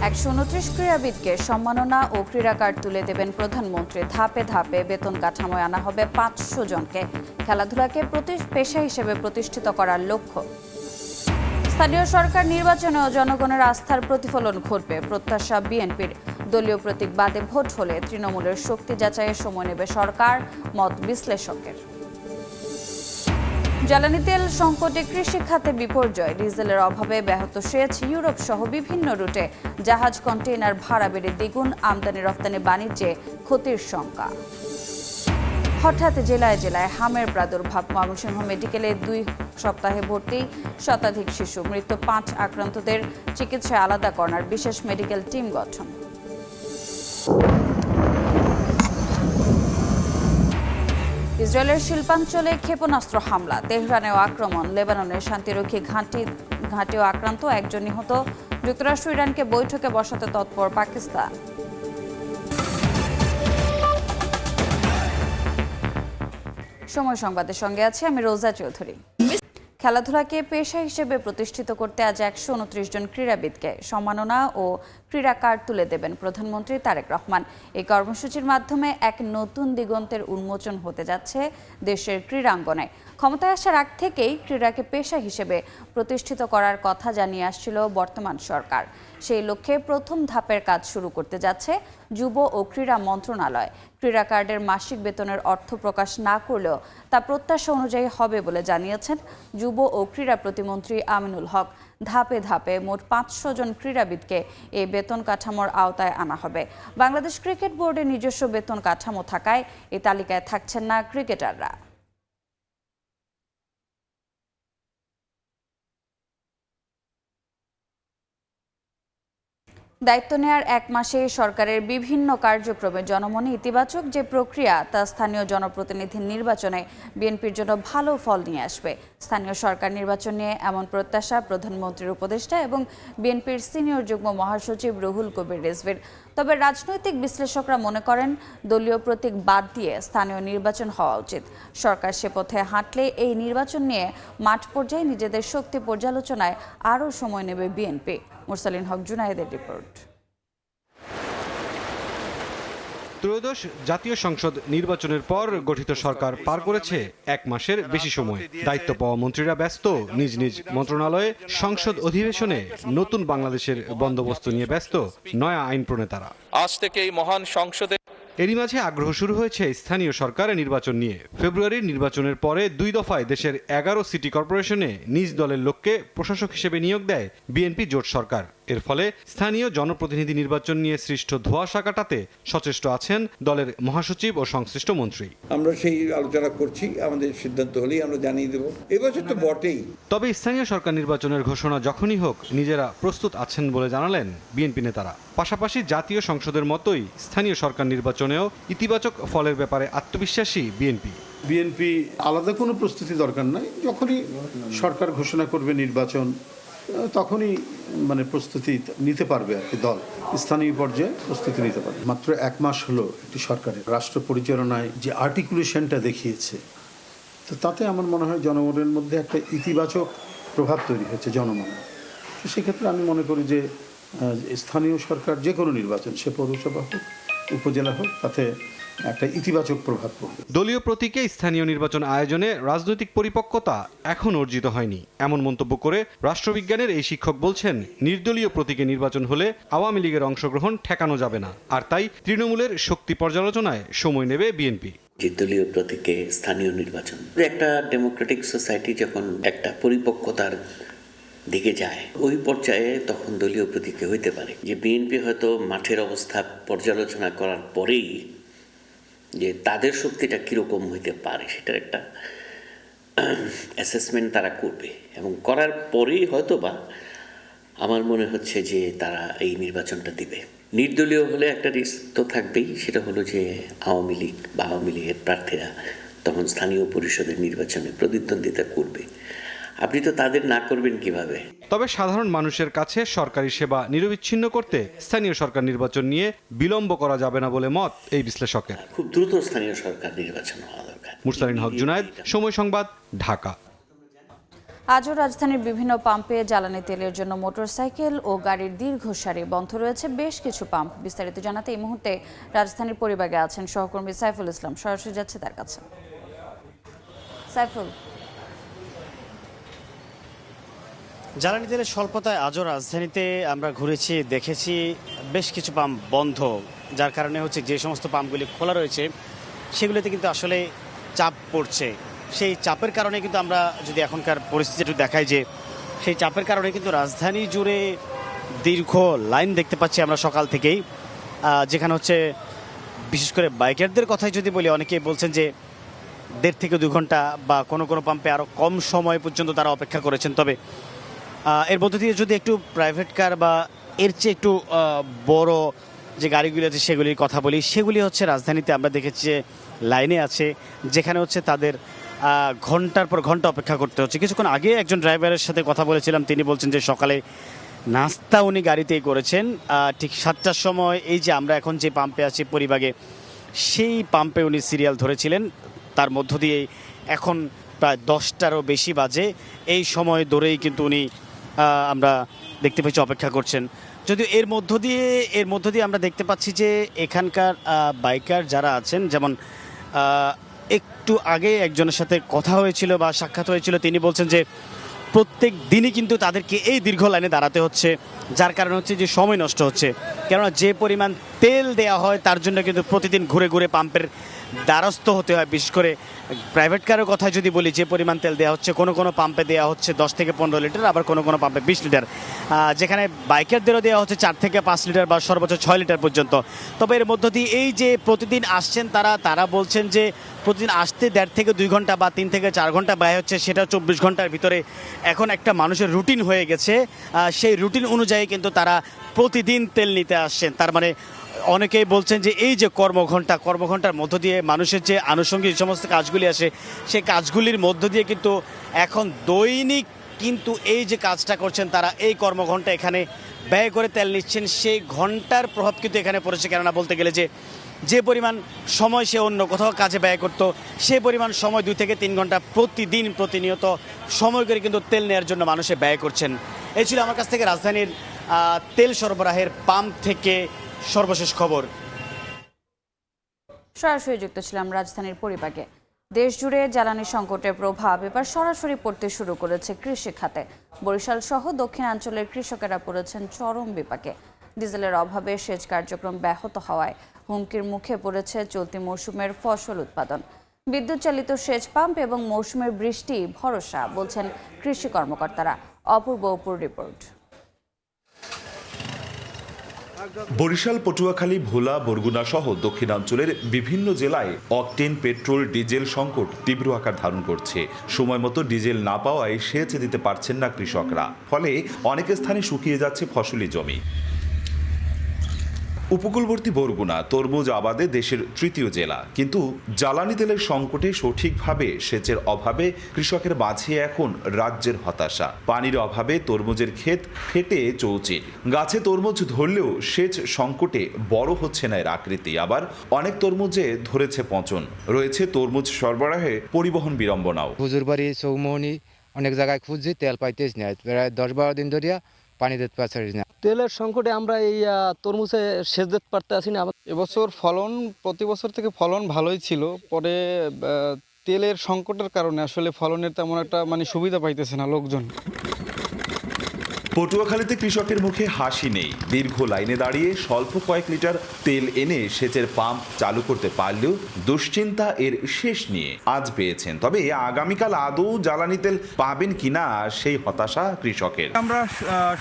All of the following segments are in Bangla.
129 ক্রীড়াবিদকে সম্মাননা ও ক্রীড়া কার্ড তুলে দেবেন প্রধানমন্ত্রী। ধাপে ধাপে বেতন কাঠামোয় আনা হবে 500 জনকে। খেলাধুলাকে পেশা হিসেবে প্রতিষ্ঠিত করার লক্ষ্য। স্থানীয় সরকার নির্বাচনেও জনগণের আস্থার প্রতিফলন ঘটবে প্রত্যাশা বিএনপির। দলীয় প্রতীক বাদে ভোট হলে তৃণমূলের শক্তি যাচাইয়ের সময় নেবে সরকার, মত বিশ্লেষকের। জ্বালানি তেল সংকটে কৃষি খাতে বিপর্যয়। ডিজেলের অভাবে ব্যাহত সেচ। ইউরোপ সহ বিভিন্ন রুটে জাহাজ কন্টেইনার ভাড়া বেড়ে দ্বিগুণ। আমদানি রপ্তানি বাণিজ্যে ক্ষতির শঙ্কা। হঠাৎ জেলায় জেলায় হামের প্রাদুর্ভাব। ময়মনসিংহ মেডিকেলে 2 সপ্তাহে ভর্তি শতাধিক শিশু। মৃত্যু 5 আক্রান্তদের চিকিৎসায় আলাদা করার বিশেষ মেডিকেল টিম গঠন। ইসরায়েলের শিল্পাঞ্চলে ক্ষেপণাস্ত্র হামলা। তেহরানেও আক্রমণ। লেবাননের শান্তিরক্ষী ঘাঁটিও আক্রান্ত, 1 জন নিহত। যুক্তরাষ্ট্র ইরানকে বৈঠকে বসাতে তৎপর পাকিস্তান। সময় সংবাদের সঙ্গে আছে আমি রোজা চৌধুরী। খেলাধুলাকে পেশা হিসেবে প্রতিষ্ঠিত করতে আজ 129 জন ক্রীড়াবিদকে সম্মাননা ও ক্রীড়া কার্ড তুলে দেবেন প্রধানমন্ত্রী তারেক রহমান। এই কর্মসূচির মাধ্যমে এক নতুন দিগন্তের উন্মোচন হতে যাচ্ছে দেশের ক্রীড়াঙ্গনে। ক্ষমতায় আসার আগ থেকেই ক্রীড়াকে পেশা হিসেবে প্রতিষ্ঠিত করার কথা জানিয়ে আসছিল বর্তমান সরকার। সেই লক্ষ্যে প্রথম ধাপের কাজ শুরু করতে যাচ্ছে যুব ও ক্রীড়া মন্ত্রণালয়। ক্রীড়া কার্ডের মাসিক বেতনের অর্থ প্রকাশ না করলেও তা প্রত্যাশা অনুযায়ী হবে বলে জানিয়েছেন যুব ও ক্রীড়া প্রতিমন্ত্রী আমিনুল হক। ধাপে ধাপে মোট 500 জন ক্রীড়াবিদকে এই বেতন কাঠামোর আওতায় আনা হবে। বাংলাদেশ ক্রিকেট বোর্ডের নিজস্ব বেতন কাঠামো থাকায় এই তালিকায় থাকছেন না ক্রিকেটাররা। দায়িত্ব নেয়ার 1 মাসে সরকারের বিভিন্ন কার্যক্রমে জনমনে ইতিবাচক যে প্রক্রিয়া, তা স্থানীয় জনপ্রতিনিধির নির্বাচনে বিএনপির জন্য ভালো ফল নিয়ে আসবে। স্থানীয় সরকার নির্বাচন নিয়ে এমন প্রত্যাশা প্রধানমন্ত্রীর উপদেষ্টা এবং বিএনপির সিনিয়র যুগ্ম মহাসচিব রুহুল কবির রিজভীর। তবে রাজনৈতিক বিশ্লেষকরা মনে করেন দলীয় প্রতীক বাদ দিয়ে স্থানীয় নির্বাচন হওয়া উচিত। সরকার সে পথে হাঁটলে এই নির্বাচন নিয়ে মাঠ পর্যায়ে নিজেদের শক্তি পর্যালোচনায় আরও সময় নেবে বিএনপি। মুরসালিন হক জুনায়েদের রিপোর্ট। ত্রয়োদশ জাতীয় সংসদ নির্বাচনের পর গঠিত সরকার পার করেছে 1 মাসের বেশি সময়। দায়িত্ব পাওয়া মন্ত্রীরা ব্যস্ত নিজ নিজ মন্ত্রণালয়ে। সংসদ অধিবেশনে নতুন বাংলাদেশের বন্দোবস্ত নিয়ে ব্যস্ত নয়া আইন প্রণেতারা। আজ থেকে এই মহান সংসদে এরই মাঝে আগ্রহ শুরু হয়েছে স্থানীয় সরকারের নির্বাচন নিয়ে। ফেব্রুয়ারির নির্বাচনের পরে 2 দফায় দেশের 11 সিটি কর্পোরেশনে নিজ দলের লোককে প্রশাসক হিসেবে নিয়োগ দেয় বিএনপি জোট সরকার। এর ফলে স্থানীয় জনপ্রতিনিধি নির্বাচন নিয়ে সৃষ্ট ধোঁয়াশা কাটাতে সচেষ্ট আছেন দলের মহাসচিব ও সংশ্লিষ্ট মন্ত্রী। আমরা সেই আলোচনা করছি, আমাদের সিদ্ধান্ত হলেই আমরা জানিয়ে দেব। এবছর তো বটেই। তবে স্থানীয় সরকার নির্বাচনের ঘোষণা যখনই হোক নিজেরা প্রস্তুত আছেন বলে জানালেন বিএনপি নেতারা। পাশাপাশি জাতীয় সংসদের মতোই স্থানীয় সরকার নির্বাচনেও ইতিবাচক ফলের ব্যাপারে আত্মবিশ্বাসী বিএনপি আলাদা কোনো প্রস্তুতি দরকার নাই। যখনই সরকার ঘোষণা করবে নির্বাচন, তখনই প্রস্তুতি নিতে পারবে আর কি। দল স্থানীয় পর্যায়ে প্রস্তুতি নিতে পারবে। মাত্র 1 মাস হলো একটি সরকারের রাষ্ট্র পরিচালনায় যে আর্টিকুলেশনটা দেখিয়েছে, তো তাতে আমার মনে হয় জনগণের মধ্যে একটা ইতিবাচক প্রভাব তৈরি হয়েছে জনমনে। তো সেক্ষেত্রে আমি মনে করি যে স্থানীয় সরকার যে কোনো নির্বাচন, সে পৌরসভা হোক উপজেলা হোক, তাতে একটা ইতিবাচক প্রভাব পড়বে। দলীয় প্রতীকে স্থানীয় নির্বাচন আয়োজনে রাজনৈতিক পরিপক্কতা এখন অর্জিত হয়নি এমন মন্তব্য করে রাষ্ট্রবিজ্ঞানের এই শিক্ষক বলছেন, নির্দলীয় প্রতীকে নির্বাচন হলে আওয়ামী লীগের অংশগ্রহণ ঠেকানো যাবে না। আর তাই তৃণমূলের শক্তি পর্যালোচনায় সময় নেবে বিএনপি। দলীয় প্রতীকে স্থানীয় নির্বাচন একটা ডেমোক্রেটিক সোসাইটি যখন একটা পরিপক্কতার দিকে যায়, ওই পর্যায়ে তখন দলীয় প্রতীকে হইতে পারে যে বিএনপি হয়তো মাঠের অবস্থা পর্যালোচনা করার পরেই যে তাদের শক্তিটা কীরকম হইতে পারে সেটার একটা অ্যাসেসমেন্ট তারা করবে, এবং করার পরেই হয়তো বা আমার মনে হচ্ছে যে তারা এই নির্বাচনটা দিবে। নির্দলীয় হলে একটা রিস্ক তো থাকবেই, সেটা হলো যে আওয়ামী লীগ বা আওয়ামী লীগের প্রার্থীরা তখন স্থানীয় পরিষদের নির্বাচনে প্রতিদ্বন্দ্বিতা করবে। আপনি তো তাদের না করবেন কিভাবে? তবে সাধারণ মানুষের কাছে সরকারি সেবা নিরবিচ্ছিন্ন করতে স্থানীয় সরকার নির্বাচন নিয়ে বিলম্ব করা যাবে না বলে মত এই বিশ্লেষকের। খুব দ্রুত স্থানীয় সরকার নির্বাচন হওয়া দরকার। মুরসালিন হক জুনায়েদ, সময় সংবাদ, ঢাকা। আজও রাজধানীর বিভিন্ন পাম্পে জ্বালানি তেলের জন্য মোটরসাইকেল ও গাড়ির দীর্ঘ সারি বন্ধ রয়েছে বেশ কিছু পাম্প। বিস্তারিত জানাতে এই মুহূর্তে রাজধানীর পরিবাগে আছেন সহকর্মী সাইফুল ইসলাম, সরাসরি যাচ্ছে তার কাছে। সাইফুল, জ্বালানি তেলের স্বল্পতায় আজও রাজধানীতে আমরা ঘুরেছি, দেখেছি বেশ কিছু পাম্প বন্ধ, যার কারণে হচ্ছে যে সমস্ত পাম্পগুলি খোলা রয়েছে সেগুলিতে কিন্তু আসলে চাপ পড়ছে। সেই চাপের কারণে কিন্তু আমরা যদি এখনকার পরিস্থিতি একটু দেখাই যে সেই চাপের কারণে কিন্তু রাজধানী জুড়ে দীর্ঘ লাইন দেখতে পাচ্ছি আমরা সকাল থেকেই, যেখানে হচ্ছে বিশেষ করে বাইকারদের কথাই যদি বলি, অনেকেই বলছেন যে 1.5 থেকে 2 ঘন্টা বা কোনো কোনো পাম্পে আরও কম সময় পর্যন্ত তারা অপেক্ষা করেছেন। তবে এর মধ্য দিয়ে যদি একটু প্রাইভেট কার বা এর চেয়ে একটু বড় যে গাড়িগুলি আছে সেগুলির কথা বলি, সেগুলি হচ্ছে রাজধানীতে আমরা দেখেছি যে লাইনে আছে, যেখানে হচ্ছে তাদের ঘন্টার পর ঘন্টা অপেক্ষা করতে হচ্ছে। কিছুক্ষণ আগে একজন ড্রাইভারের সাথে কথা বলেছিলাম, তিনি বলছেন যে সকালে নাস্তা উনি গাড়িতেই করেছেন, ঠিক 7টার সময় এই যে আমরা এখন যে পাম্পে আছি পরিবাগে, সেই পাম্পে উনি সিরিয়াল ধরেছিলেন। তার মধ্য দিয়ে এখন প্রায় 10টারও বেশি বাজে, এই সময় ধরেই কিন্তু উনি আমরা দেখতে পাচ্ছি অপেক্ষা করছেন। যদিও এর মধ্য দিয়ে আমরা দেখতে পাচ্ছি যে এখানকার বাইকার যারা আছেন, যেমন একটু আগে একজনের সাথে কথা হয়েছিল বা সাক্ষাৎ হয়েছিল, তিনি বলছেন যে প্রত্যেক দিনই কিন্তু তাদেরকে এই দীর্ঘ লাইনে দাঁড়াতে হচ্ছে, যার কারণে হচ্ছে যে সময় নষ্ট হচ্ছে। কেননা যে পরিমাণ তেল দেওয়া হয় তার জন্য কিন্তু প্রতিদিন ঘুরে ঘুরে পাম্পের দ্বারস্থ হতে হয়। বিশেষ করে প্রাইভেট কারের কথা যদি বলি, যে পরিমাণ তেল দেওয়া হচ্ছে, কোনো কোনো পাম্পে দেওয়া হচ্ছে 10 থেকে 15 লিটার, আবার কোনো কোনো পাম্পে 20 লিটার, যেখানে বাইকারদেরও দেওয়া হচ্ছে 4 থেকে 5 লিটার বা সর্বোচ্চ 6 লিটার পর্যন্ত। তবে এর মধ্য দিয়ে এই যে প্রতিদিন আসছেন তারা বলছেন যে প্রতিদিন আসতে 1.5 থেকে 2 ঘন্টা বা 3 থেকে 4 ঘন্টা ব্যয় হচ্ছে, সেটা 24 ঘন্টার ভিতরে এখন একটা মানুষের রুটিন হয়ে গেছে। সেই রুটিন অনুযায়ী কিন্তু তারা প্রতিদিন তেল নিতে আসছেন। তার মানে অনেকেই বলছেন যে এই যে কর্মঘণ্টার মধ্য দিয়ে মানুষের যে আনুষঙ্গিক সমস্ত কাজগুলি আসে, সেই কাজগুলির মধ্য দিয়ে কিন্তু এখন দৈনিক কিন্তু এই যে কাজটা করছেন তারা, এই কর্মঘণ্টা এখানে ব্যয় করে তেল নিচ্ছেন, সেই ঘন্টার প্রভাব কিন্তু এখানে পড়েছে। কেননা বলতে গেলে যে পরিমাণ সময় সে অন্য কোথাও কাজে ব্যয় করত, সে পরিমাণ সময় 2 থেকে 3 ঘন্টা প্রতিনিয়ত সময় করে কিন্তু তেল নেওয়ার জন্য মানুষে ব্যয় করছেন। এই ছিল আমার কাছ থেকে রাজধানীর তেল সরবরাহের পাম্প থেকে সর্বশেষ খবর। সরাসরি যুক্ত ছিলাম রাজধানীর পরিবাগে। দেশ জুড়ে জ্বালানি সংকটের প্রভাব এবার সরাসরি পড়তে শুরু করেছে কৃষি খাতে। বরিশাল সহ দক্ষিণাঞ্চলের কৃষকেরা পড়েছেন চরম বিপাকে। ডিজেলের অভাবে সেচ কার্যক্রম ব্যাহত হওয়ায় হুমকির মুখে পড়েছে চলতি মৌসুমের ফসল উৎপাদন। বিদ্যুৎ চালিত সেচ পাম্প এবং মৌসুমের বৃষ্টি ভরসা বলছেন কৃষি কর্মকর্তারা। অপূর্ব রিপোর্ট। বরিশাল, পটুয়াখালী, ভোলা, বরগুনা সহ দক্ষিণাঞ্চলের বিভিন্ন জেলায় অকটেন, পেট্রোল, ডিজেল সংকট তীব্র আকার ধারণ করছে। সময় মতো ডিজেল না পাওয়ায় সেচ দিতে পারছেন না কৃষকরা, ফলে অনেক স্থানে শুকিয়ে যাচ্ছে ফসলি জমি। উপকূলবর্তী বরগুনা তরমুজ আবাদে দেশের 3য় জেলা, কিন্তু জ্বালানি তেলের সংকটে সঠিকভাবে সেচের অভাবে কৃষকের মাঝে এখন রাজ্যের হতাশা। পানির অভাবে তরমুজের ক্ষেত ফেটে চৌচির, গাছে তরমুজ ধরলেও সেচ সংকটে বড় হচ্ছে না এর আকৃতি। আবার অনেক তরমুজে ধরেছে পচন, রয়েছে তরমুজ সরবরাহে পরিবহন বিড়ম্বনাও। হুজুরবাড়ি, চৌমোহনী অনেক জায়গায় খুঁজছি, তেল পাইতেছি না, প্রায় 10-12 দিন ধরিয়া পানি দিতে পারছি না। তেলের সংকটে আমরা এই তরমুজে সেচ দিতে পারতে আসি না। এবছর ফলন প্রতি বছর থেকে ফলন ভালোই ছিল, পরে তেলের সংকটের কারণে আসলে ফলনের তেমন একটা সুবিধা পাইতেছে না লোকজন। পটুয়াখালীতে কৃষকের মুখে হাসি নেই। দীর্ঘ লাইনে দাঁড়িয়ে স্বল্প কয়েক লিটার তেল এনে সেচের পাম্প চালু করতে পারলেও দুশ্চিন্তা এর শেষ নিয়ে আজ পেয়েছেন। তবে আগামীকাল আদৌ জ্বালানি তেল পাবেন কিনা সেই হতাশা কৃষকের। আমরা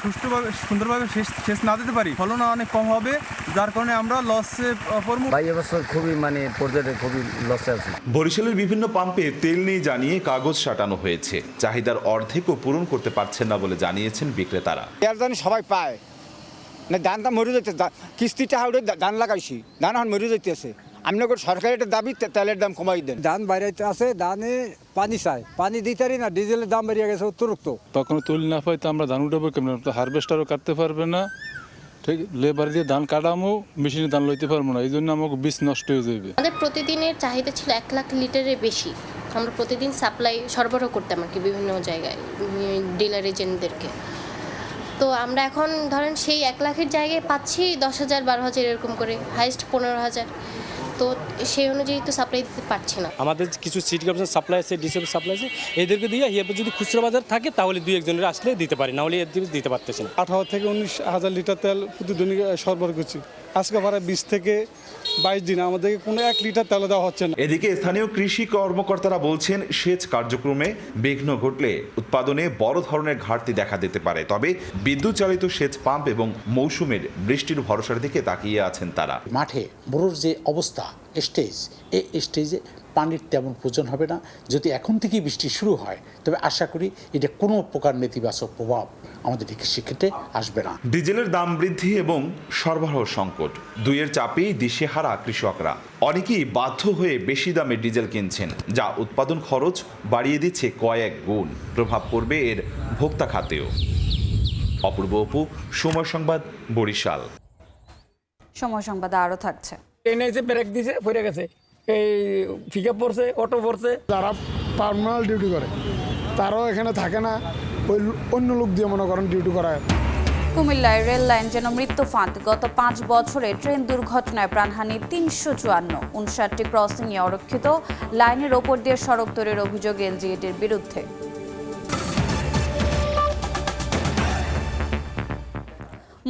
সুষ্ঠুভাবে সুন্দরভাবে সেচ না দিতে পারি, ফলন অনেক কম হবে, যার কারণে আমরা লসে পড়ব। ভাই এবছর খুবই পর্যায়ে খুবই লসে আছে। বরিশালের বিভিন্ন পাম্পে তেল নেই জানিয়ে কাগজ সাটানো হয়েছে। চাহিদার অর্ধেকও পূরণ করতে পারছেন না বলে জানিয়েছেন বিক্রেতারা। তেল জানি সবাই পায় না, ধানটা মরে যাইতে, কিস্তিটা হাউড়ে ধান লাগাইছি, ধান এখন মরে যাইতেছে। আমি সরকারের দাবি তেলের দাম কমাই দেন। ধান বাইরেতে আছে, ধানে পানি চাই, পানি দিতে পারি না, ডিজেলের দাম বেরিয়ে গেছে অতিরিক্ত। তখন তুল না পাই তো আমরা ধান উঠাবো কেমন? হারভেস্টারও কাটতে পারবে না, ঠিক লেবার দিয়ে ধান কাটামো, মেশিনে ধান লইতে পারবো না, এই জন্য আমাকে বীজ নষ্ট হয়ে যাবে। আমাদের প্রতিদিনের চাহিদা ছিল 1 লাখ লিটারের বেশি, আমরা প্রতিদিন সাপ্লাই সরবরাহ করতাম আর কি বিভিন্ন জায়গায় ডিলার এজেন্টদেরকে। তো আমরা এখন ধরেন সেই 1 লাখের জায়গায় পাচ্ছি 10,000 12,000 এরকম করে, হাইস্ট 15,000। তো সেই অনুযায়ী তো সাপ্লাই দিতে পারছি না। আমাদের কিছু সিটি কর্পোরেশন সাপ্লাই আছে, ডিসেবল সাপ্লাই আছে, এদেরকে দিয়ে এরপর যদি খুচরা বাজার থাকে তাহলে 2-1 আসলে দিতে পারি, না হলে এর দিতে পারতেছি না। 18 থেকে 19,000 লিটার তেল প্রতিদিন সরবরাহ করছি। আজকে প্রায় 20 থেকে 22 দিন আমাদেরকে কোনো 1 লিটার তেল দেওয়া হচ্ছে না। এদিকে স্থানীয় কৃষি কর্মকর্তারা বলছেন, সেচ কার্যক্রমে বিঘ্ন ঘটলে উৎপাদনে বড় ধরনের ঘাটতি দেখা দিতে পারে। তবে বিদ্যুৎ চালিত সেচ পাম্প এবং মৌসুমের বৃষ্টির ভরসার দিকে তাকিয়ে আছেন তারা। মাঠে বড়োর যে অবস্থা স্টেজ, এই স্টেজে পানির তেমন প্রয়োজন হবে না। যদি এখন থেকেই বৃষ্টি শুরু হয় তবে আশা করি এটা কোনো প্রকার নেতিবাচক প্রভাব আমাদের কৃষিক্ষেত্রে আসবে না। ডিজেলের দাম বৃদ্ধি এবং সরবরাহ সংকট দুইয়ের চাপেই দিশেহারা কৃষকরা। অনেকেই বাধ্য হয়ে বেশি দামে ডিজেল কিনছেন, যা উৎপাদন খরচ বাড়িয়ে দিচ্ছে কয়েক গুণ। প্রভাব পড়বে এর ভোক্তা খাতেও। অপূর্ব অপু, সময় সংবাদ, বরিশাল। সময় সংবাদে আরও থাকছে। এনে যে ব্রেক দিছে পড়ে গেছে, এই পিকআপ পড়ছে, অটো পড়ছে। যারা পার্মানেন্ট ডিউটি করে তারাও এখানে থাকে না, ওই অন্য লোক দিয়ে মনে করেন ডিউটি করায়। কুমিল্লায় রেল লাইন যেন মৃত্যু ফাঁদ। গত 5 বছরে ট্রেন দুর্ঘটনায় প্রাণহানি 354। 59টি ক্রসিংয়ে অরক্ষিত লাইনের ওপর দিয়ে সড়ক তৈরির অভিযোগ এলজিইডির বিরুদ্ধে।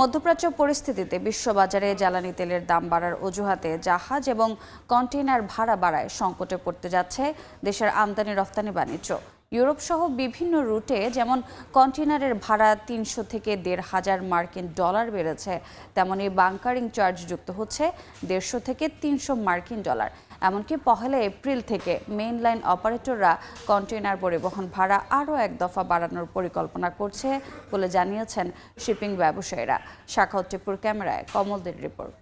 মধ্যপ্রাচ্য পরিস্থিতিতে বিশ্ববাজারে জ্বালানি তেলের দাম বাড়ার অজুহাতে জাহাজ এবং কন্টেইনার ভাড়া বাড়ায় সংকটে পড়তে যাচ্ছে দেশের আমদানি রপ্তানি বাণিজ্য। ইউরোপ সহ বিভিন্ন রুটে যেমন কন্টেইনারের ভাড়া 300 থেকে 1,500 মার্কিন ডলার বেড়েছে, তেমনি বাংকারিং চার্জ যুক্ত হচ্ছে 150 থেকে 300 মার্কিন ডলার। এমনকি 1 এপ্রিল থেকে মেইন লাইন অপারেটররা কন্টেইনার পরিবহন ভাড়া আরও 1 দফা বাড়ানোর পরিকল্পনা করছে বলে জানিয়েছেন শিপিং ব্যবসায়ীরা। শাখাউত টিপুর ক্যামেরায় কমলদের রিপোর্ট।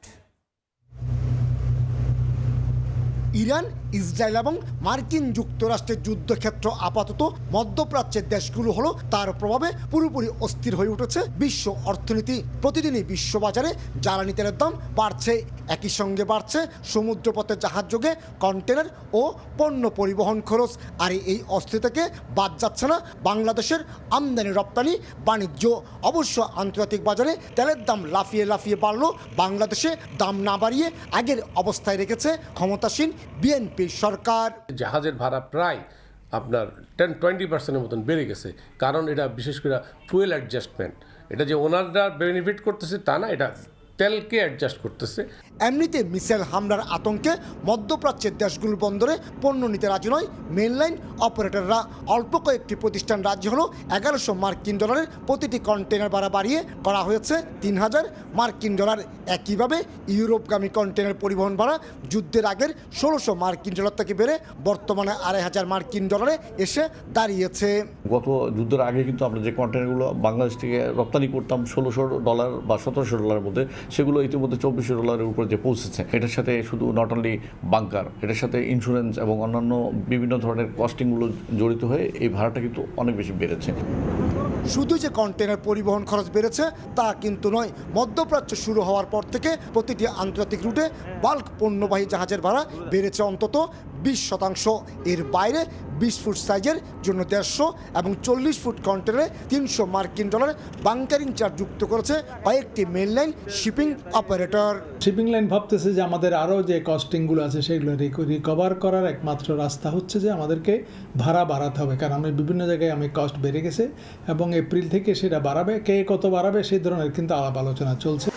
ইরান, ইসরায়েল এবং মার্কিন যুক্তরাষ্ট্রের যুদ্ধক্ষেত্র আপাতত মধ্যপ্রাচ্যের দেশগুলো হলো তার প্রভাবে পুরোপুরি অস্থির হয়ে উঠেছে বিশ্ব অর্থনীতি। প্রতিদিনই বিশ্ববাজারে জ্বালানি তেলের দাম বাড়ছে, একই সঙ্গে বাড়ছে সমুদ্রপথে জাহাজযোগে কন্টেনার ও পণ্য পরিবহন খরচ। আর এই অস্থিরতাকে বাদ যাচ্ছে না বাংলাদেশের আমদানি রপ্তানি বাণিজ্য। অবশ্য আন্তর্জাতিক বাজারে তেলের দাম লাফিয়ে লাফিয়ে বাড়লো, বাংলাদেশে দাম না বাড়িয়ে আগের অবস্থায় রেখেছে ক্ষমতাসীন বিএনপি সরকার। জাহাজের ভাড়া প্রায় আপনার 10-20% মতন বেড়ে গেছে, কারণ এটা বিশেষ করে ফুয়েল অ্যাডজাস্টমেন্ট। এটা যে ওনাররা বেনিফিট করতেছে তা না, এটা তেলকে অ্যাডজাস্ট করতেছে। এমনিতে মিসাইল হামলার আতঙ্কে মধ্যপ্রাচ্যের দেশগুলোর বন্দরে পণ্য নিতে রাজি নয় মেনলাইন অপারেটররা। অল্প কয়েকটি প্রতিষ্ঠান রাজি হলো 1100 মার্কিন ডলারের প্রতিটি কন্টেনার ভাড়া বাড়িয়ে করা হয়েছে 3,000 মার্কিন ডলার। একইভাবে ইউরোপগামী কন্টেনার পরিবহন ভাড়া যুদ্ধের আগের 1,600 মার্কিন ডলার থেকে বেড়ে বর্তমানে 2,500 মার্কিন ডলারে এসে দাঁড়িয়েছে। গত যুদ্ধের আগে কিন্তু আমরা যে কন্টেনারগুলো বাংলাদেশ থেকে রপ্তানি করতাম $1,600 বা $1,700 মধ্যে, সেগুলো ইতিমধ্যে $2,400 উপরে যে পৌঁছেছে। এটার সাথে শুধু নট অনলি বাংকার, এটার সাথে ইন্স্যুরেন্স এবং অন্যান্য বিভিন্ন ধরনের কস্টিংগুলো জড়িত হয়ে এই ভাড়াটা কিন্তু অনেক বেশি বেড়েছে। শুধু যে কন্টেনার পরিবহন খরচ বেড়েছে তা কিন্তু নয়, মধ্যপ্রাচ্য শুরু হওয়ার পর থেকে প্রতিটি আন্তর্জাতিক রুটে বাল্ক পণ্যবাহী জাহাজের ভাড়া বেড়েছে অন্তত 20%। এর বাইরে 20 ফুট সাইজের জন্য 150 এবং 40 ফুট কন্টেনারে 300 মার্কিন ডলার বাংকারিং চার্জ যুক্ত করেছে কয়েকটি মেনলাইন শিপিং অপারেটর। শিপিং লাইন ভাবতেছে যে আমাদের আরও যে কস্টিংগুলো আছে সেগুলো রিকভার করার একমাত্র রাস্তা হচ্ছে যে আমাদেরকে ভাড়া বাড়াতে হবে, কারণ বিভিন্ন জায়গায় কস্ট বেড়ে গেছে এবং এপ্রিল থেকে সেটা বাড়াবে। কে কত বাড়াবে সেই ধরনের কিন্তু আলাপ আলোচনা চলছে।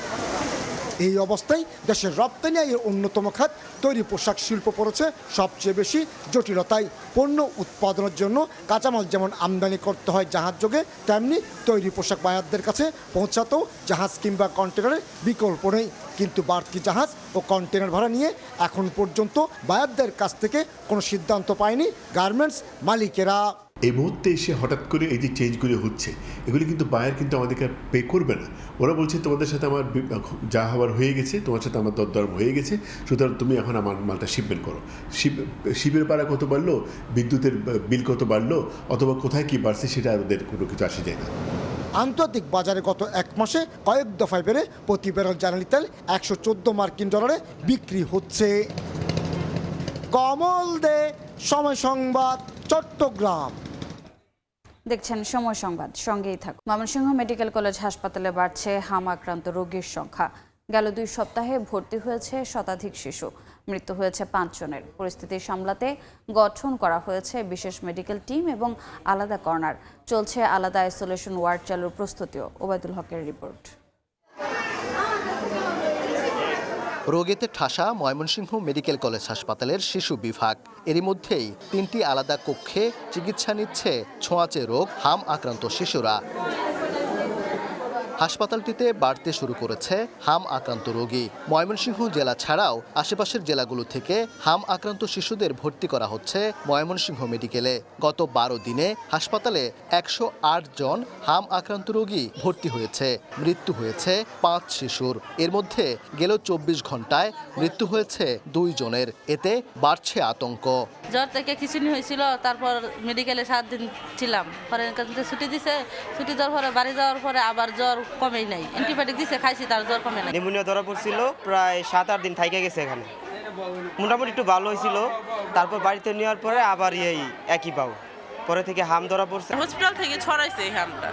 এই অবস্থায় দেশের রপ্তানি আয়ের অন্যতম খাত তৈরি পোশাক শিল্প পড়েছে সবচেয়ে বেশি জটিলতায়। পণ্য উৎপাদনের জন্য কাঁচামাল যেমন আমদানি করতে হয় জাহাজযোগে, তেমনি তৈরি পোশাক বায়ারদের কাছে পৌঁছাতেও জাহাজ কিংবা কন্টেনারের বিকল্প নেই। কিন্তু বাড়তি জাহাজ ও কন্টেনার ভাড়া নিয়ে এখন পর্যন্ত বায়ারদের কাছ থেকে কোনো সিদ্ধান্ত পায়নি গার্মেন্টস মালিকেরা। এই মুহূর্তে এসে হঠাৎ করে এই যে চেঞ্জগুলি হচ্ছে, এগুলি কিন্তু বায়ার কিন্তু আমাদেরকে পে করবে না। ওরা বলছে তোমাদের সাথে আমার যা হওয়ার হয়ে গেছে, তোমার সাথে আমার দরদাম হয়ে গেছে, সুতরাং তুমি এখন আমার মালটা শিপমেন্ট করো। শিপের ভাড়া কত বাড়লো, বিদ্যুতের বিল কত বাড়লো, অথবা কোথায় কি বাড়ছে সেটা ওদের কোনো কিছু আসে যায় না। আন্তর্জাতিক বাজারে গত 1 মাসে কয়েক দফায় বেড়ে প্রতি ব্যারেল জ্বালানি তেল 114 মার্কিন ডলারে বিক্রি হচ্ছে। কমল দে, সময় সংবাদ, চট্টগ্রাম। দেখছেন সময় সংবাদ, সঙ্গেই থাকুন। ময়মনসিংহ মেডিকেল কলেজ হাসপাতালে বাড়ছে হাম আক্রান্ত রোগীর সংখ্যা। গেল 2 সপ্তাহে ভর্তি হয়েছে শতাধিক শিশু, মৃত্যু হয়েছে 5 জনের। পরিস্থিতি সামলাতে গঠন করা হয়েছে বিশেষ মেডিকেল টিম এবং আলাদা কর্নার। চলছে আলাদা আইসোলেশন ওয়ার্ড চালুর প্রস্তুতিও। ওবায়দুল হকের রিপোর্ট। রোগীতে ঠাসা ময়মনসিংহ মেডিকেল কলেজ হাসপাতালের শিশু বিভাগ। এরই মধ্যেই 3টি আলাদা কক্ষে চিকিৎসা নিচ্ছে ছোঁয়াচে রোগ হাম আক্রান্ত শিশুরা। হাসপাতালটিতে বাড়তে শুরু করেছে হাম আক্রান্ত রোগী। ময়মনসিংহ জেলা ছাড়াও আশেপাশের জেলাগুলো থেকে হাম আক্রান্ত শিশুদের ভর্তি করা হচ্ছে ময়মনসিংহ মেডিকেলে। গত 12 দিনে হাসপাতালে 108 জন হাম আক্রান্ত রোগী ভর্তি হয়েছে। মৃত্যু হয়েছে 5 শিশুর। এর মধ্যে গেল 24 ঘন্টায় মৃত্যু হয়েছে 2 জনের। এতে বাড়ছে আতঙ্ক। জ্বর থেকে খিচুনি হয়েছিল, তারপর মেডিকেলে 7 দিন ছিলাম, পরে ছুটি দিছে। ছুটি দেওয়ার পরে বাড়ি যাওয়ার পরে আবার জ্বর কমেই নাই, অ্যান্টিবায়োটিক দিছে, খাইছি, তার জ্বর কমে নাই। নিউমোনিয়া ধরা পড়ছিল, প্রায় 7-8 দিন থাইকে গেছে এখানে। মোটামুটি একটু ভালো হয়েছিল, তারপর বাড়িতে নেওয়ার পরে আবার একই পাও, পরে থেকে হাম ধরা পড়ছে। হসপিটাল থেকে ছড়াইছে এই হামটা,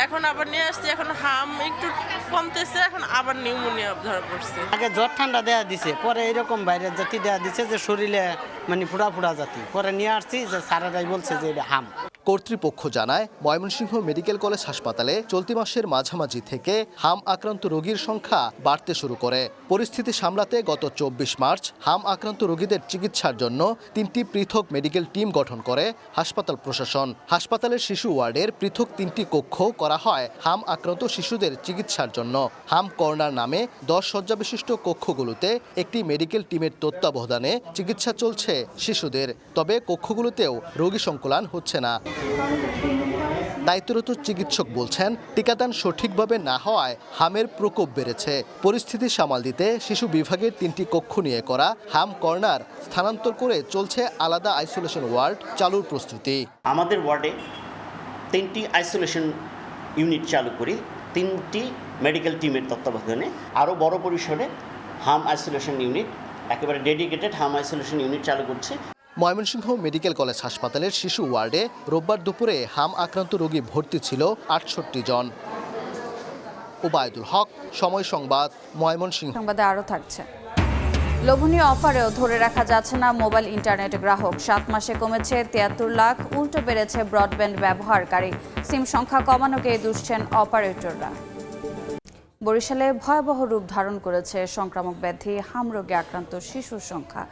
এখন আবার নিয়ে আসছে, এখন হাম একটু কমতেছে, এখন আবার নিউমোনিয়া ধরা পড়ছে। আগে জ্বর ঠান্ডা দেয়া দিছে, পরে এরকম ভাইরাস জাতি দেয়া দিছে যে শরীরে মানে ফুড়া জাতি, পরে নিয়ে আসছি যে স্যারেরাই বলছে যে এটা হাম। কর্তৃপক্ষ জানায় ময়মনসিংহ মেডিকেল কলেজ হাসপাতালে চলতি মাসের মাঝামাঝি থেকে হাম আক্রান্ত রোগীর সংখ্যা বাড়তে শুরু করে। পরিস্থিতি সামলাতে গত 24 মার্চ হাম আক্রান্ত রোগীদের চিকিৎসার জন্য 3টি পৃথক মেডিকেল টিম গঠন করে হাসপাতাল প্রশাসন। হাসপাতালের শিশু ওয়ার্ডের পৃথক 3টি কক্ষ করা হয় হাম আক্রান্ত শিশুদের চিকিৎসার জন্য। হাম কর্নার নামে 10 শয্যা বিশিষ্ট কক্ষগুলোতে একটি মেডিকেল টিমের তত্ত্বাবধানে চিকিৎসা চলছে শিশুদের। তবে কক্ষগুলোতেও রোগী সংকুলান হচ্ছে না। দায়িত্বরত চিকিৎসক বলছেন, টিকাদান সঠিকভাবে না হওয়ায় হামের প্রকোপ বেড়েছে। পরিস্থিতি সামাল দিতে শিশু বিভাগের 3টি কক্ষ নিয়ে করা হাম কর্নার স্থানান্তর করে চলছে আলাদা আইসোলেশন ওয়ার্ড চালুর প্রস্তুতি। আমাদের ওয়ার্ডে 3টি আইসোলেশন ইউনিট চালু করি, 3টি মেডিকেল টিমের তত্ত্বাবধানে আরও বড় পরিসরে হাম আইসোলেশন ইউনিট, একেবারে ডেডিকেটেড হাম আইসোলেশন ইউনিট চালু করছে। ময়মনসিংহ মেডিকেল কলেজ হাসপাতালের শিশু ওয়ার্ডে রোববার দুপুরে হাম আক্রান্ত রোগী ভর্তি ছিল 68 জন। ওবায়দুল হক, সময় সংবাদ, ময়মনসিংহ। সংবাদে আরও থাকছে। লোভনীয় অফারেও ধরে রাখা যাচ্ছে না মোবাইল ইন্টারনেট গ্রাহক। 7 মাসে কমেছে 73 লাখ, উল্টো বেড়েছে ব্রডব্যান্ড ব্যবহারকারী। সিম সংখ্যা কমানোকে দুষছেন অপারেটররা। বরিশালে ভয়াবহ রূপ ধারণ করেছে সংক্রামক ব্যাধি হাম রোগে আক্রান্ত শিশুর সংখ্যা।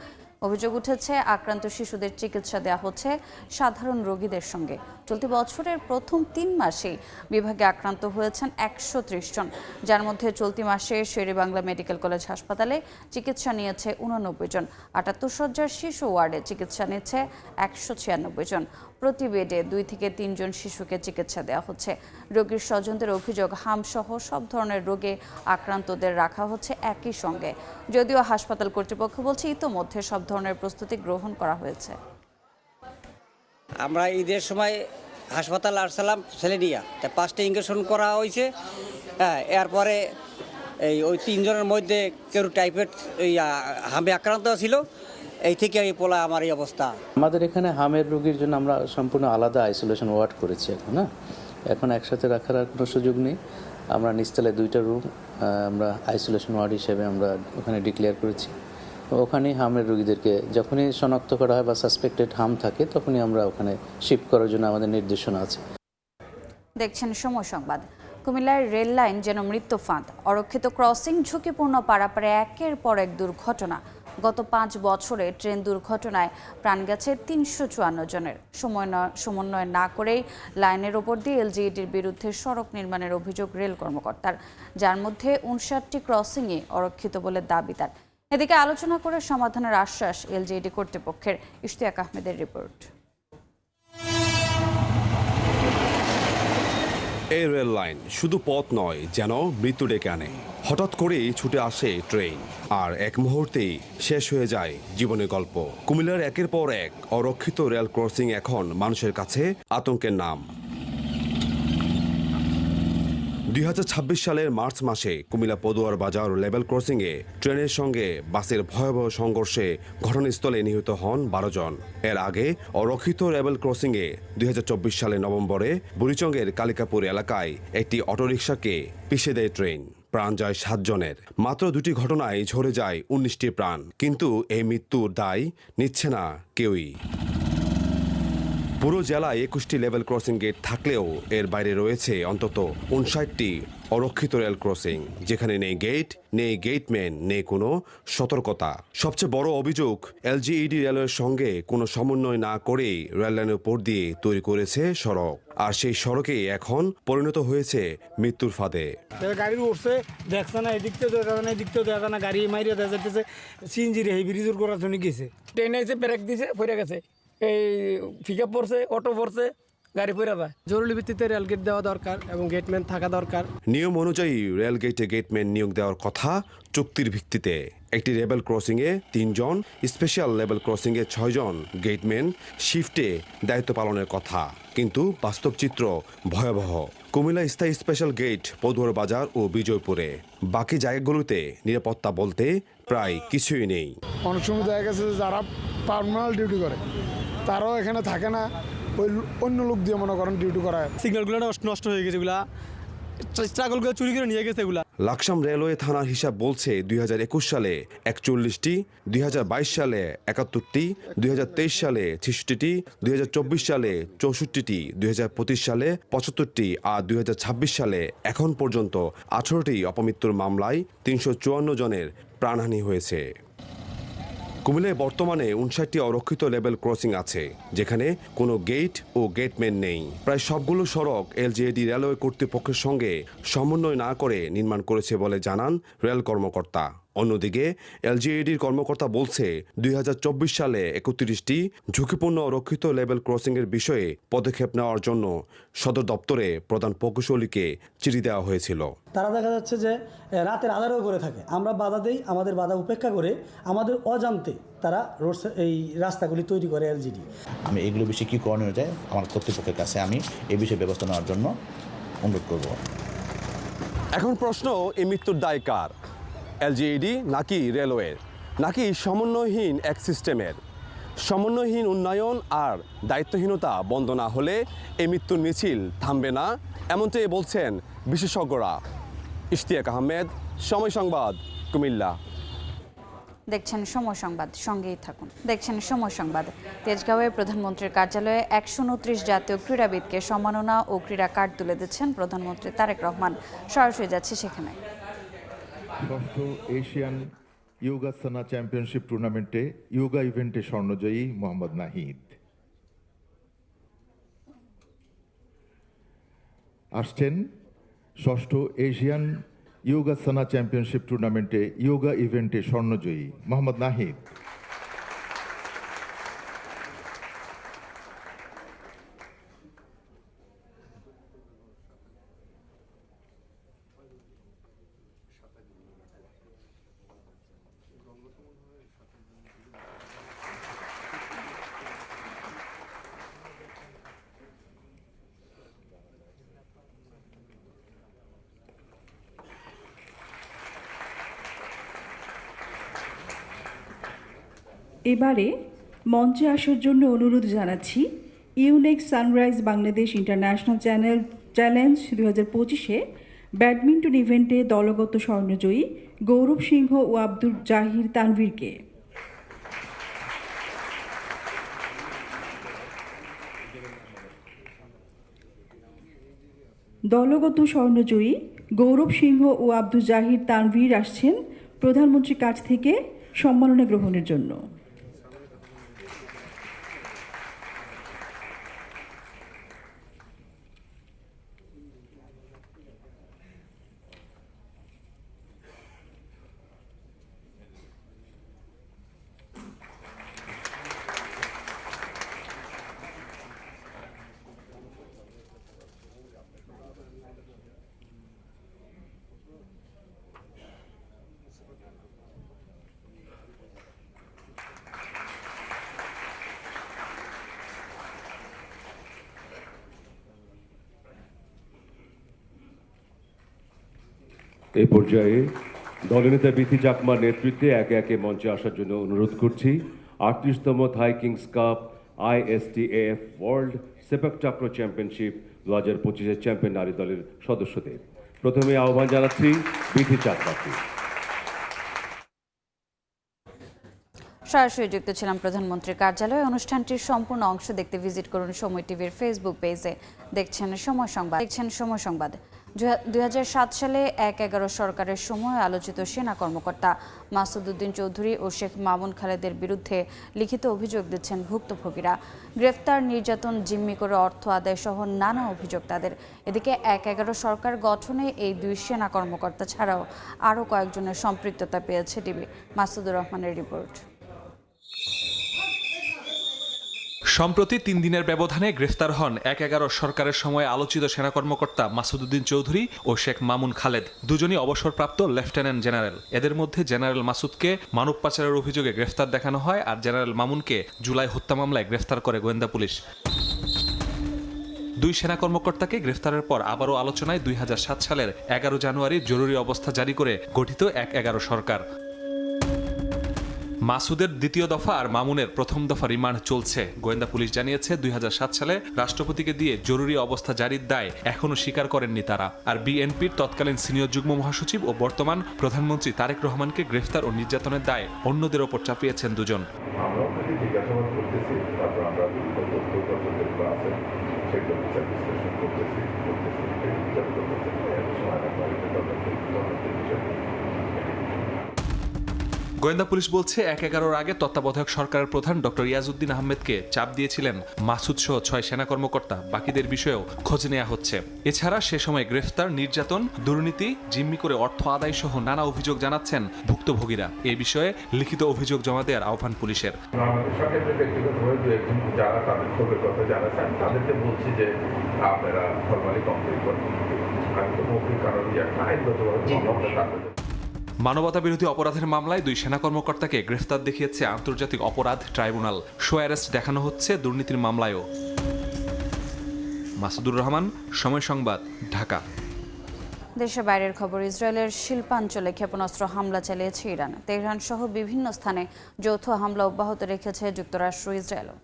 অভিযোগ উঠেছে, আক্রান্ত শিশুদের চিকিৎসা দেওয়া হচ্ছে সাধারণ রোগীদের সঙ্গে। চলতি বছরের প্রথম 3 মাসেই বিভাগে আক্রান্ত হয়েছেন 130 জন, যার মধ্যে চলতি মাসে শেরেবাংলা মেডিকেল কলেজ হাসপাতালে চিকিৎসা নিয়েছে 89 জন। 78 শয্যার শিশু ওয়ার্ডে চিকিৎসা নিচ্ছে 196 জন। প্রতি বেডে 2 থেকে 3 জন শিশুকে চিকিৎসা দেওয়া হচ্ছে। রোগীর স্বজনদের অভিযোগ, হামসহ সব ধরনের রোগে আক্রান্তদের রাখা হচ্ছে একই সঙ্গে। যদিও হাসপাতাল কর্তৃপক্ষ বলছে ইতোমধ্যে সব ধরনের প্রস্তুতি গ্রহণ করা হয়েছে। আমরা ঈদের সময় হাসপাতাল আসলাম ছেলেনিয়া, তা 5টা ইঞ্জেকশন করা হয়েছে। হ্যাঁ, এরপরে ওই 3 জনের মধ্যে কেউ টাইফয়েড হামে আক্রান্ত ছিল, এই থেকে এই পোলা আমার এই অবস্থা। আমাদের এখানে হামের রোগীর জন্য আমরা সম্পূর্ণ আলাদা আইসোলেশন ওয়ার্ড করেছি এখন একসাথে রাখার আর কোনো সুযোগ নেই। আমরা নিচতলে 2টা রুম আমরা আইসোলেশন ওয়ার্ড হিসেবে আমরা ওখানে ডিক্লেয়ার করেছি। ওখানেই হামের রোগীদেরকে যখনই শনাক্ত করা হয় বা সাসপেক্টেড হাম থাকে তখনই আমরা ওখানে শিফট করার জন্য আমাদের নির্দেশনা আছে। দেখছেন সময় সংবাদ। কুমিল্লার রেল লাইন যেন মৃত্যু ফাঁদ। অরক্ষিত ক্রসিং, ঝুঁকিপূর্ণ পারাপারে একের পর এক দুর্ঘটনা। গত 5 বছরে ট্রেন দুর্ঘটনায় প্রাণ গেছে 354 জনের। সমন্বয় না করেই লাইনের ওপর দিয়ে এলজিইডির বিরুদ্ধে সড়ক নির্মাণের অভিযোগ রেল কর্মকর্তার, যার মধ্যে 59টি ক্রসিংয়ে অরক্ষিত বলে দাবি তার। এদিকে আলোচনা করে সমাধানের আশ্বাস এলজিইডি কর্তৃপক্ষের। ইশতিয়াক আহমেদের রিপোর্ট। এই রেল লাইন শুধু পথ নয়, যেন মৃত্যু ডেকে আনে। হঠাৎ করেই ছুটে আসে ট্রেন, আর এক মুহূর্তেই শেষ হয়ে যায় জীবনের গল্প। কুমিল্লার একের পর এক অরক্ষিত রেল ক্রসিং এখন মানুষের কাছে আতঙ্কের নাম। 2026 সালের মার্চ মাসে কুমিল্লা পদুয়ার বাজার লেভেল ক্রসিংয়ে ট্রেনের সঙ্গে বাসের ভয়াবহ সংঘর্ষে ঘটনাস্থলে নিহত হন 12 জন। এর আগে অরক্ষিত লেভেল ক্রসিংয়ে 2024 সালের নভেম্বরে বুড়িচংয়ের কালিকাপুর এলাকায় একটি অটোরিকশাকে পিষে দেয় ট্রেন। প্রাণ যায় 7 জনের। মাত্র 2টি ঘটনায় ঝরে যায় 19টি প্রাণ, কিন্তু এই মৃত্যুর দায় নিচ্ছে না কেউই। পুরো জেলায় 21টি লেভেল ক্রসিং গেট থাকলেও এর বাইরে রয়েছে অন্তত 59টি অরক্ষিত রেল ক্রসিং, যেখানে নেই গেট, নেই গেটম্যান, নেই কোনো সতর্কতা। সবচেয়ে বড় অভিযোগ, এলজিইডি রেলওয়ের সঙ্গে কোনো সমন্বয় না করেই রেললাইনের উপর দিয়ে তৈরি করেছে সড়ক, আর সেই সড়কে এখন পরিণত হয়েছে মৃত্যুর ফাঁদে। গাড়ি উঠছে, দেখছে না, এদিক থেকে দেখা যায় না, এদিক থেকে দেখা না, গাড়ি মারিয়ে দেখা যাচ্ছে সিএনজির এই ব্রিজের করার জন্য গেছে, ট্রেন এসে ব্রেক দিছে, পড়ে গেছে, এই পিক আপ পড়ছে, অটো পড়ছে, গাড়ি পড়ে যায়। জরুরি ভিত্তিতে রেলগেট দেওয়া দরকার এবং গেটম্যান থাকা দরকার। নিয়ম অনুযায়ী রেলগেটে গেটম্যান নিয়োগ দেওয়ার কথা চুক্তির ভিত্তিতে। একটি লেভেল ক্রসিংয়ে 3 জন, স্পেশাল লেভেল ক্রসিংয়ে 6 জন গেটম্যান শিফটে দায়িত্ব পালনের কথা, কিন্তু বাস্তব চিত্র ভয়াবহ। কুমিল্লা স্থায়ী স্পেশাল গেট পদুয়ার বাজার ও বিজয়পুরে। বাকি জায়গাগুলোতে নিরাপত্তা বলতে প্রায় কিছুই নেই। অনেক সময় দেখা গেছে যারা পার্মানেন্ট ডিউটি করে তারাও এখানে থাকে না, ওই অন্য লোক দিয়ে মনে করেন ডিউটি করায়। সিগন্যালগুলো নষ্ট হয়ে গেছে, এগুলা ট্রাকগুলো চুরি করে নিয়ে গেছে এগুলা। লাকসাম রেলওয়ে থানার হিসাব বলছে 2021 সালে 41টি, 2022 সালে 71টি, 2023 সালে 66টি, 2024 সালে 64টি, 2025 সালে 75টি আর 2026 সালে এখন পর্যন্ত 18টি অপমৃত্যুর মামলায় 354 জনের প্রাণহানি হয়েছে। কুমিল্লায় বর্তমানে 59টি অরক্ষিত লেভেল ক্রসিং আছে, যেখানে কোনো গেট ও গেটম্যান নেই। প্রায় সবগুলো সড়ক এলজিইডি রেলওয়ে কর্তৃপক্ষের সঙ্গে সমন্বয় না করে নির্মাণ করেছে বলে জানান রেল কর্মকর্তা। অন্যদিকে এলজিইডির কর্মকর্তা বলছে 2024 সালে 31টি ঝুঁকিপূর্ণ অরক্ষিত লেভেল ক্রসিংয়ের বিষয়ে পদক্ষেপ নেওয়ার জন্য সদর দপ্তরে প্রধান প্রকৌশলীকে চিঠি দেওয়া হয়েছিল। তারা দেখা যাচ্ছে যে রাতের আধারেও করে থাকে, আমরা বাধা দেই, আমাদের বাধা উপেক্ষা করে আমাদের অজান্তে তারা এই রাস্তাগুলি তৈরি করে এলজিডি। আমি এগুলো বিষয়ে কী করণীয় যায় আমার কর্তৃপক্ষের কাছে আমি এই বিষয়ে ব্যবস্থা নেওয়ার জন্য অনুরোধ করব। এখন প্রশ্ন, এই মৃত্যুর দায় কার? এলজিইডি নাকি রেলওয়ের, নাকি সমন্বয়হীন এক সিস্টেমের? সমন্বয়হীন উন্নয়ন আর দায়িত্বহীনতা বন্ধ না হলে এই মৃত্যুর মিছিল থামবে না, এমনটাই বলছেন বিশেষজ্ঞরা। ইশতিয়াক আহমেদ, সময় সংবাদ, কুমিল্লা। দেখছেন সময় সংবাদ, সঙ্গেই থাকুন। দেখছেন সময় সংবাদ। তেজগাঁওয়ে প্রধানমন্ত্রীর কার্যালয়ে 129 জাতীয় ক্রীড়াবিদকে সম্মাননা ও ক্রীড়া কার্ড তুলে দিচ্ছেন প্রধানমন্ত্রী তারেক রহমান। সরাসরি যাচ্ছে সেখানে। ষষ্ঠ এশিয়ান ইয়োগাসনা চ্যাম্পিয়নশিপ টুর্নামেন্টে ইয়োগা ইভেন্টে স্বর্ণজয়ী মোহাম্মদ নাহিদ আসছেন। ষষ্ঠ এশিয়ান ইয়োগাসনা চ্যাম্পিয়নশিপ টুর্নামেন্টে ইয়োগা ইভেন্টে স্বর্ণজয়ী মোহাম্মদ নাহিদ। এবারে মঞ্চে আসার জন্য অনুরোধ জানাচ্ছি Yonex Sunrise Bangladesh International Challenge 2025-এ ব্যাডমিন্টন ইভেন্টে দলগত স্বর্ণজয়ী গৌরব সিংহ ও আব্দুল জাহির তানভীরকে। দলগত স্বর্ণজয়ী গৌরব সিংহ ও আব্দুল জাহির তানভীর আসছেন প্রধানমন্ত্রীর কাছ থেকে সম্মাননা গ্রহণের জন্য। এই পর্যায়ে দলনেতা বিথি চাকমার নেতৃত্বে একে একে মঞ্চে আসার জন্য অনুরোধ করছি 38তম Thai Kings Cup ISTAF world sepak takraw championship 2025-এর চ্যাম্পিয়ন নারী দলের সদস্যদের। প্রথমে আহ্বান জানাচ্ছি বিথি চাকমাকে। সরাসরি যুক্ত ছিলাম প্রধানমন্ত্রীর কার্যালয়ে। অনুষ্ঠানটির সম্পূর্ণ অংশ দেখতে ভিজিট করুন সময় টিভির ফেসবুক পেজে। দেখছেন সময় সংবাদ। 2007 সালে 1/11 সরকারের সময় আলোচিত সেনা কর্মকর্তা মাসুদ উদ্দিন চৌধুরী ও শেখ মামুন খালেদের বিরুদ্ধে লিখিত অভিযোগ দিচ্ছেন ভুক্তভোগীরা। গ্রেফতার, নির্যাতন, জিম্মি করে অর্থ আদায় সহ নানা অভিযোগ তাদের। এদিকে 1/11 সরকার গঠনে এই দুই সেনা কর্মকর্তা ছাড়াও আরও কয়েকজনের সম্পৃক্ততা পেয়েছে টিভি। মাসুদুর রহমানের রিপোর্ট। সম্প্রতি 3 দিনের ব্যবধানে গ্রেফতার হন 1/11 সরকারের সময় আলোচিত সেনা কর্মকর্তা মাসুদ উদ্দিন চৌধুরী ও শেখ মামুন খালেদ, দুজনই অবসরপ্রাপ্ত লেফটেন্যান্ট জেনারেল। এদের মধ্যে জেনারেল মাসুদকে মানব পাচারের অভিযোগে গ্রেফতার দেখানো হয়, আর জেনারেল মামুনকে জুলাই হত্যা মামলায় গ্রেফতার করে গোয়েন্দা পুলিশ। দুই সেনা কর্মকর্তাকে গ্রেফতারের পর আবারও আলোচনায় 2007 সালের 11 জানুয়ারি জরুরি অবস্থা জারি করে গঠিত 1/11 সরকার। মাসুদের দ্বিতীয় দফা আর মামুনের প্রথম দফা রিমান্ড চলছে। গোয়েন্দা পুলিশ জানিয়েছে 2007 সালে রাষ্ট্রপতিকে দিয়ে জরুরি অবস্থা জারির দায় এখনও স্বীকার করেননি তারা। আর বিএনপির তৎকালীন সিনিয়র যুগ্ম মহাসচিব ও বর্তমান প্রধানমন্ত্রী তারেক রহমানকে গ্রেফতার ও নির্যাতনের দায় অন্যদের ওপর চাপিয়েছেন দুজন। গোয়েন্দা পুলিশ বলছে 1/11 আগে তত্ত্বাবধায়ক সরকারের প্রধান ডক্টর ইয়াজউদ্দিন আহমেদকে চাপ দিয়েছিলেন মাসুদ সহ 6 সেনা কর্মকর্তা। বাকিদের বিষয়েও খোঁজ নেওয়া হচ্ছে। এছাড়া সে সময় গ্রেফতার, নির্যাতন, দুর্নীতি, জিম্মি করে অর্থ আদায় সহ নানা অভিযোগ জানাচ্ছেন ভুক্তভোগীরা। এই বিষয়ে লিখিত অভিযোগ জমা দেওয়ার আহ্বান পুলিশের। যারা তাদের ক্ষোভের কথা জানাচ্ছেন তাদেরকে বলছি যে আপনারা ফরমালি কমপ্লিট করুন। আমি তো মৌখিক কারণ আইনগতভাবে মানবতা বিরোধী অপরাধের মামলায় দুই সেনা কর্মকর্তাকে গ্রেফতার দেখিয়েছে আন্তর্জাতিক অপরাধ ট্রাইব্যুনাল। শো অ্যারেস্ট দেখানো হচ্ছে দুর্নীতির মামলায়ও। মাসুদুর রহমান, সময় সংবাদ, ঢাকা। দেশের বাইরের খবর। ইসরায়েলের শিল্পাঞ্চলে ক্ষেপণাস্ত্র হামলা চালিয়েছে ইরান। তেহরান সহ বিভিন্ন স্থানে যৌথ হামলা অব্যাহত রেখেছে যুক্তরাষ্ট্র, ইসরায়েলও।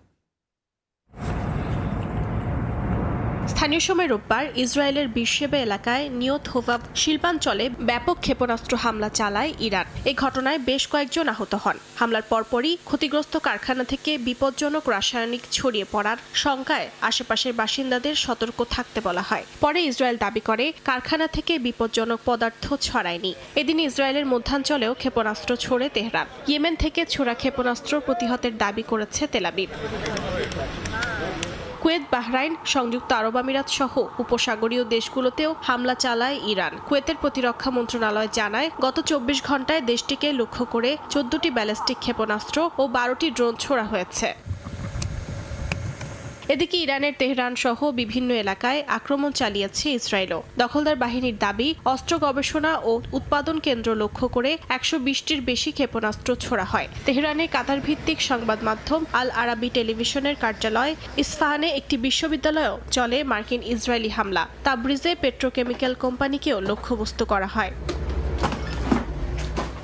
স্থানীয় সময় রোববার ইসরায়েলের বিরশেবা এলাকায় নিয়ত হোভাব শিল্পাঞ্চলে ব্যাপক ক্ষেপণাস্ত্র হামলা চালায় ইরান। এই ঘটনায় বেশ কয়েকজন আহত হন। হামলার পরপরই ক্ষতিগ্রস্ত কারখানা থেকে বিপজ্জনক রাসায়নিক ছড়িয়ে পড়ার শঙ্কায় আশেপাশের বাসিন্দাদের সতর্ক থাকতে বলা হয়। পরে ইসরায়েল দাবি করে কারখানা থেকে বিপজ্জনক পদার্থ ছড়ায়নি। এদিন ইসরায়েলের মধ্যাঞ্চলেও ক্ষেপণাস্ত্র ছোড়ে তেহরান। ইয়েমেন থেকে ছোড়া ক্ষেপণাস্ত্র প্রতিহতের দাবি করেছে তেল আবিব। কুয়েত, বাহরাইন, সংযুক্ত আরব আমিরাত সহ উপসাগরীয় দেশগুলোতেও হামলা চালায় ইরান। কুয়েতের প্রতিরক্ষা মন্ত্রণালয় জানায়, গত 24 ঘন্টায় দেশটিকে লক্ষ্য করে 14টি ব্যালিস্টিক ক্ষেপণাস্ত্র ও 12টি ড্রোন ছোড়া হয়েছে। এদিকে ইরানের তেহরান সহ বিভিন্ন এলাকায় আক্রমণ চালিয়েছে ইসরায়েলও। দখলদার বাহিনীর দাবি, অস্ত্র গবেষণা ও উৎপাদন কেন্দ্র লক্ষ্য করে 120টির বেশি ক্ষেপণাস্ত্র ছোড়া হয়। তেহরানে কাতার ভিত্তিক সংবাদ মাধ্যম আল আরাবি টেলিভিশনের কার্যালয়, ইস্পাহানে একটি বিশ্ববিদ্যালয়েও চলে মার্কিন ইসরায়েলি হামলা। তাবরিজে পেট্রোকেমিক্যাল কোম্পানিকেও লক্ষ্যবস্তু করা হয়।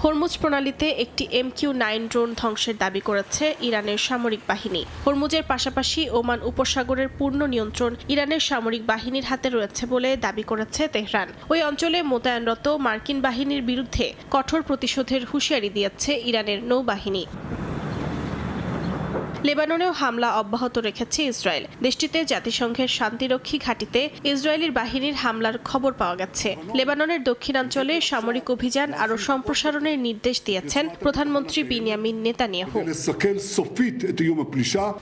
হরমুজ প্রণালীতে একটি MQ-9 ড্রোন ধ্বংসের দাবি করেছে ইরানের সামরিক বাহিনী। হরমুজের পাশাপাশি ওমান উপসাগরের পূর্ণ নিয়ন্ত্রণ ইরানের সামরিক বাহিনীর হাতে রয়েছে বলে দাবি করেছে তেহরান। ওই অঞ্চলে মোতায়েনরত মার্কিন বাহিনীর বিরুদ্ধে কঠোর প্রতিশোধের হুঁশিয়ারি দিয়েছে ইরানের নৌবাহিনী। লেবাননেও হামলা অব্যাহত রেখেছে ইসরায়েল। দেশটিতে জাতিসংঘের শান্তিরক্ষী ঘাঁটিতে ইসরায়েলি বাহিনীর হামলার খবর পাওয়া গেছে। লেবাননের দক্ষিণাঞ্চলে সামরিক অভিযান আরও সম্প্রসারণের নির্দেশ দিয়েছেন প্রধানমন্ত্রী বিনিয়ামিন নেতানিয়াহু।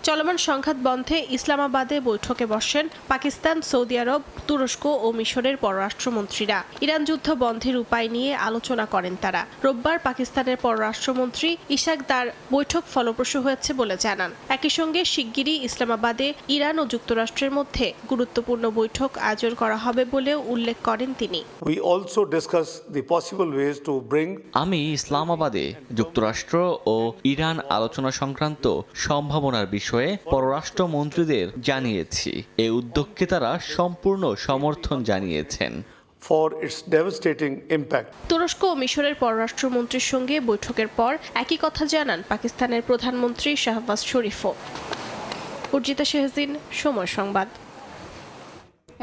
চলমান সংঘাত বন্ধে ইসলামাবাদে বৈঠকে বসেন পাকিস্তান, সৌদি আরব, তুরস্ক ও মিশরের পররাষ্ট্রমন্ত্রীরা। ইরান যুদ্ধ বন্ধের উপায় নিয়ে আলোচনা করেন তারা। রোববার পাকিস্তানের পররাষ্ট্রমন্ত্রী ইশাক দার বৈঠক ফলপ্রসূ হয়েছে বলে জানান। একই সঙ্গে শিগগিরই ইসলামাবাদে ইরান ও যুক্তরাষ্ট্রের মধ্যে গুরুত্বপূর্ণ বৈঠক আয়োজন করা হবে বলেও উল্লেখ করেন তিনি। আমি ইসলামাবাদে যুক্তরাষ্ট্র ও ইরান আলোচনা সংক্রান্ত সম্ভাবনার বিষয়ে পররাষ্ট্রমন্ত্রীদের জানিয়েছি। এই উদ্যোগকে তারা সম্পূর্ণ সমর্থন জানিয়েছেন। for its devastating impact. তুরস্ক ও মিশরের পররাষ্ট্রমন্ত্রীর সঙ্গে বৈঠকের পর একই কথা জানান পাকিস্তানের প্রধানমন্ত্রী শাহবাজ শরীফও। উর্জিতা শেহজিন, সময় সংবাদ।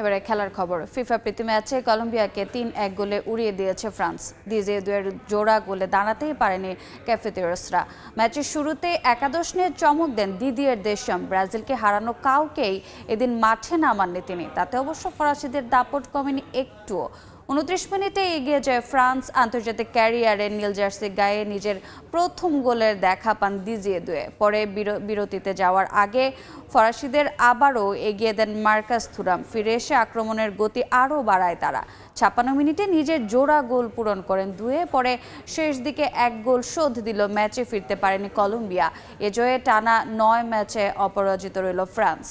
এবারে খেলার খবর। ফিফা প্রীতি ম্যাচে কলম্বিয়াকে 3-1 গোলে উড়িয়ে দিয়েছে ফ্রান্স। ডিজে-দুয়ের জোড়া গোলে দাঁড়াতেই পারেনি ক্যাফেতেরসরা। ম্যাচের শুরুতে একাদশ নিয়ে চমক দেন দিদিয়ের দেশাম। ব্রাজিলকে হারানো কাউকেই এদিন মাঠে নামাননি তিনি। তাতে অবশ্য ফরাসিদের দাপট কমেনি একটুও। 29 মিনিটে এগিয়ে যায় ফ্রান্স। আন্তর্জাতিক ক্যারিয়ারে নীল জার্সি গায়ে নিজের প্রথম গোলের দেখা পান ডিজে-দুয়ে। পরে বিরতিতে যাওয়ার আগে ফরাসিদের আবারও এগিয়ে দেন মার্কাস থুরাম। ফিরে এসে আক্রমণের গতি আরও বাড়ায় তারা। 56 মিনিটে নিজের জোড়া গোল পূরণ করেন দুয়ে। পরে শেষ দিকে 1 গোল শোধ দিল। ম্যাচে ফিরতে পারেনি কলম্বিয়া। এ জয়ে টানা 9 ম্যাচে অপরাজিত রইল ফ্রান্স।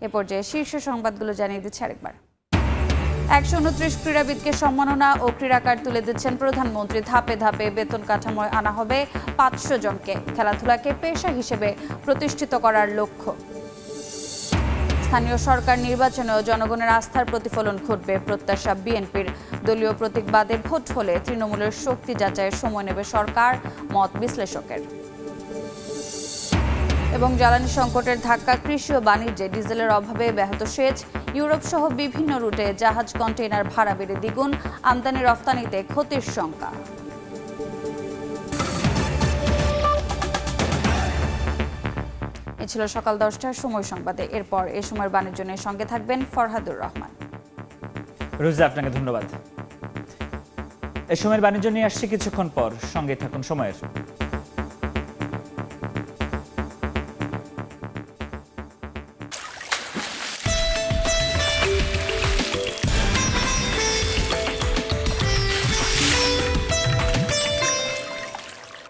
এ পর্যায়ে শীর্ষ সংবাদগুলো জানিয়ে দিচ্ছে আরেকবার। 129 ক্রীড়াবিদকে সম্মাননা ও ক্রীড়াকার তুলে দিচ্ছেন প্রধানমন্ত্রী। ধাপে ধাপে বেতন কাঠামোয় আনা হবে 500 জনকে। খেলাধুলাকে পেশা হিসেবে প্রতিষ্ঠিত করার লক্ষ্য। স্থানীয় সরকার নির্বাচনেও জনগণের আস্থার প্রতিফলন ঘটবে প্রত্যাশা বিএনপির। দলীয় প্রতীকবাদে ভোট হলে তৃণমূলের শক্তি যাচাইয়ের সময় নেবে সরকার, মত বিশ্লেষকের। এবং জ্বালানি সংকটের ধাক্কা কৃষি ও বাণিজ্যে। ডিজেলের অভাবে ব্যাহত সেচ। ইউরোপ সহ বিভিন্ন রুটে জাহাজ কন্টেইনার ভাড়া বেড়ে দ্বিগুণ। আমদানি রফতানিতে ক্ষতির শঙ্কা। এ ছিল সকাল 10টার সময় সংবাদে। এরপর এ সময়ের বাণিজ্য নিয়ে সঙ্গে থাকবেন ফরহাদুর রহমান। রোজা, আপনাকে ধন্যবাদ। এ সময়ের বাণিজ্য নিয়ে আসছে কিছুক্ষণ পর, সঙ্গে থাকুন সময়ের।